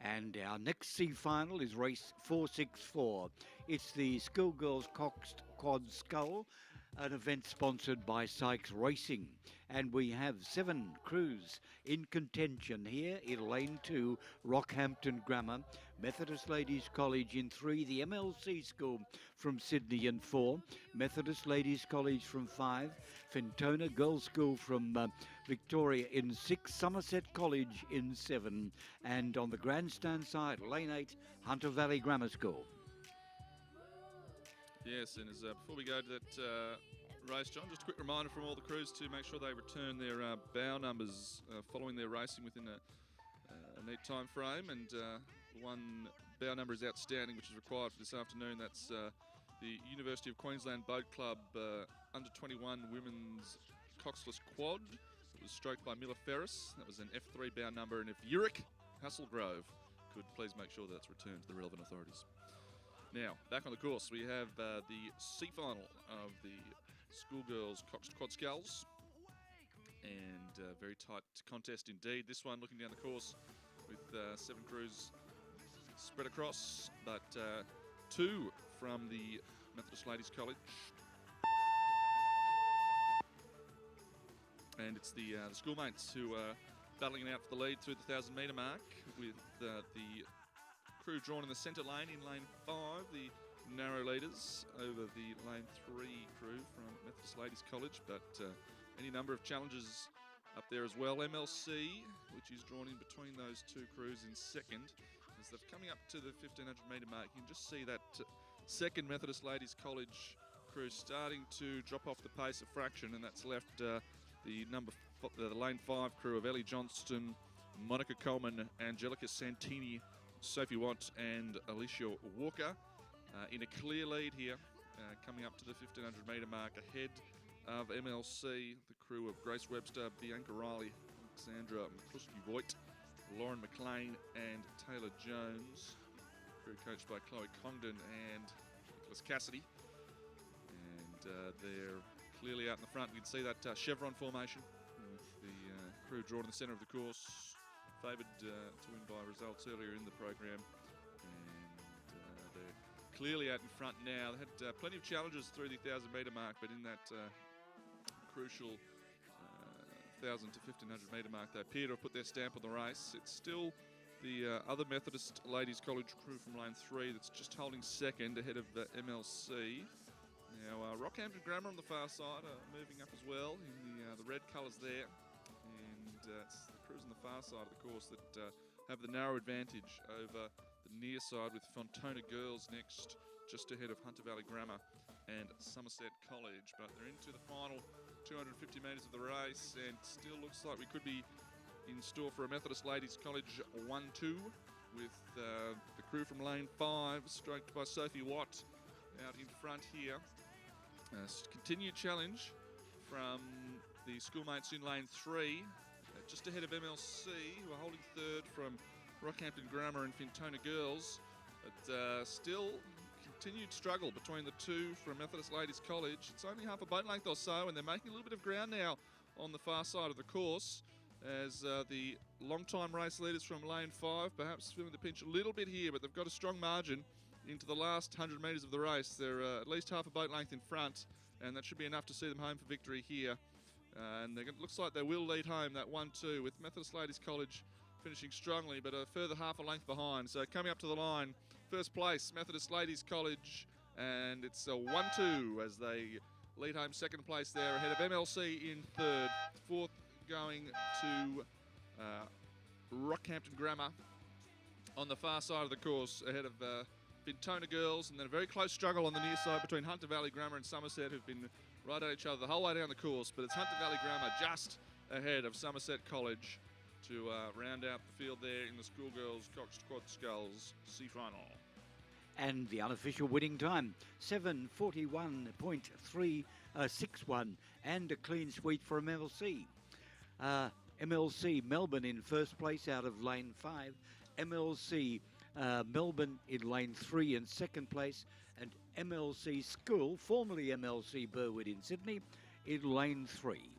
And our next C final is race 464. It's the Schoolgirls Coxed Quadruple Scull, an event sponsored by Sykes Racing. And we have 7 crews in contention here in Lane 2, Rockhampton Grammar, Methodist Ladies College in 3, the MLC School from Sydney in 4, Methodist Ladies College from 5, Fintona Girls School from Victoria in 6, Somerset College in 7, and on the grandstand side, Lane 8, Hunter Valley Grammar School. Yes, and before we go to that race, John, just a quick reminder from all the crews to make sure they return their bow numbers following their racing within a neat time frame. And one bow number is outstanding, which is required for this afternoon. That's the University of Queensland Boat Club under 21 women's coxless quad. It was stroked by Miller Ferris. That was an F3 bow number, and if Uric Hasselgrove could please make sure that's returned to the relevant authorities. Now, back on the course, we have the C final of the Schoolgirls Coxed Quadruple Sculls. And very tight contest indeed. This one looking down the course with 7 crews spread across, but 2 from the Methodist Ladies College. And it's the schoolmates who are battling it out for the lead through the 1,000-metre mark, with the crew drawn in the centre lane in lane 5, the narrow leaders over the lane 3 crew from Methodist Ladies College, but any number of challenges up there as well. MLC, which is drawn in between those 2 crews in second. As they're coming up to the 1,500-metre mark, you can just see that second Methodist Ladies College crew starting to drop off the pace a fraction, and that's left the lane 5 crew of Ellie Johnston, Monica Coleman, Angelica Santini, Sophie Watt and Alicia Walker in a clear lead here, coming up to the 1,500-metre mark ahead of MLC, the crew of Grace Webster, Bianca Riley, Alexandra McCluskey-Voigt, Lauren McLean and Taylor Jones, crew coached by Chloe Congdon and Nicholas Cassidy. And they're clearly out in the front. We can see that chevron formation with the crew drawn in the centre of the course, favoured to win by results earlier in the program, and they're clearly out in front now. They had plenty of challenges through the 1,000-metre mark, but in that crucial 1,000 to 1,500-metre mark, they appear to have put their stamp on the race. It's still the other Methodist Ladies College crew from lane 3 that's just holding second ahead of MLC. Now, Rockhampton Grammar on the far side are moving up as well in the red colours there. And it's the crews on the far side of the course that have the narrow advantage over the near side, with Fintona Girls next, just ahead of Hunter Valley Grammar and Somerset College. But they're into the final 250 metres of the race, and still looks like we could be in store for a Methodist Ladies College 1-2, with the crew from lane 5, stroked by Sophie Watt, out in front here. Continued challenge from the schoolmates in lane 3, just ahead of MLC, who are holding third from Rockhampton Grammar and Fintona Girls. But still continued struggle between the 2 from Methodist Ladies College. It's only half a boat length or so, and they're making a little bit of ground now on the far side of the course, as the long-time race leaders from lane 5 perhaps feeling the pinch a little bit here, but they've got a strong margin into the last 100 metres of the race. They're at least half a boat length in front, and that should be enough to see them home for victory here. And it looks like they will lead home that 1-2, with Methodist Ladies College finishing strongly, but a further half a length behind. So coming up to the line, first place, Methodist Ladies College, and it's a 1-2 as they lead home second place there, ahead of MLC in third. Fourth going to Rockhampton Grammar on the far side of the course, ahead of Fintona Girls, and then a very close struggle on the near side between Hunter Valley Grammar and Somerset, who've been right at each other the whole way down the course. But it's Hunter Valley Grammar just ahead of Somerset College to round out the field there in the Schoolgirls Coxed Quadruple Sculls C final. And the unofficial winning time, 7:41.361, and a clean sweep for MLC. MLC Melbourne in first place out of lane 5. MLC Melbourne in lane 3 in second place, and MLC School, formerly MLC Burwood in Sydney, in lane 3.